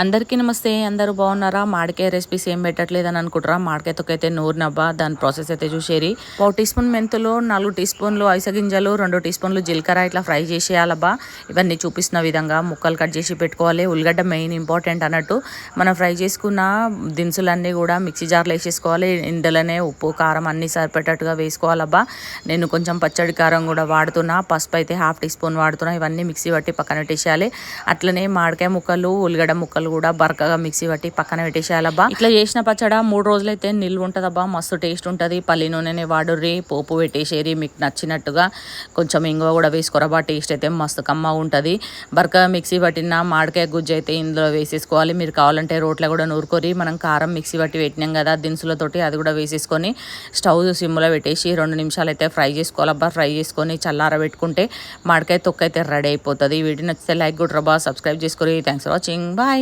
అందరికీ నమస్తే. అందరూ బాగున్నారా? మామిడికాయ రెసిపీస్ ఏం పెట్టట్లేదని అనుకుంటారా? మామిడికాయ తొక్కైతే నూరినబ్బా. దాని ప్రాసెస్ అయితే చూసేరి. 1 టీ స్పూన్ మెంతులు, 4 టీ స్పూన్లు అవిసె గింజలు, 2 టీ స్పూన్లు జీలకర్ర ఇట్లా ఫ్రై చేసేయాలబ్బా. ఇవన్నీ చూపిస్తున్న విధంగా ముక్కలు కట్ చేసి పెట్టుకోవాలి. ఉల్లిగడ్డ మెయిన్ ఇంపార్టెంట్ అన్నట్టు. మనం ఫ్రై చేసుకున్న దినుసులన్నీ కూడా మిక్సీ జార్లో వేసేసుకోవాలి. ఇందులోనే ఉప్పు కారం అన్నీ సరిపెట్టేట్టుగా వేసుకోవాలబ్బా. నేను కొంచెం పచ్చడి కారం కూడా వాడుతున్నా. పసుపు అయితే 1/2 టీ స్పూన్ వాడుతున్నా. ఇవన్నీ మిక్సీ పట్టి పక్కన పెట్టేసేయాలి. అట్లనే మామిడికాయ ముక్కలు, ఉల్లిగడ్డ ముక్కలు కూడా బరకగా మిక్సీ పట్టి పక్కన పెట్టేసేయాలబ్బా. ఇట్లా చేసిన పచ్చడి 3 రోజులైతే నిల్వ ఉంటుందబ్బా. మస్తు టేస్ట్ ఉంటుంది. పల్లి నూనెనే వాడుర్రి, పోపు పెట్టేసేరి మీకు నచ్చినట్టుగా. కొంచెం ఇంగువ కూడా వేసుకోరబ్బా. టేస్ట్ అయితే మస్తు కమ్మ ఉంటుంది. బరకగా మిక్సీ పట్టిన మామిడికాయ గుజ్జు అయితే ఇందులో వేసేసుకోవాలి. మీరు కావాలంటే రోట్లో కూడా నూరుకొని, మనం కారం మిక్సీ పట్టి పెట్టినాం కదా దినుసులతోటి, అది కూడా వేసేసుకొని స్టవ్ సిమ్లో పెట్టేసి 2 నిమిషాలు అయితే ఫ్రై చేసుకోవాలబ్బా. ఫ్రై చేసుకొని చల్లారబెట్టుకుంటే మామిడికాయ తొక్క అయితే రెడీ అయిపోతుంది. వీడియో నచ్చితే లైక్ కొట్టరబ్బా, సబ్స్క్రైబ్ చేసుకొని. Thanks for watching. బాయ్.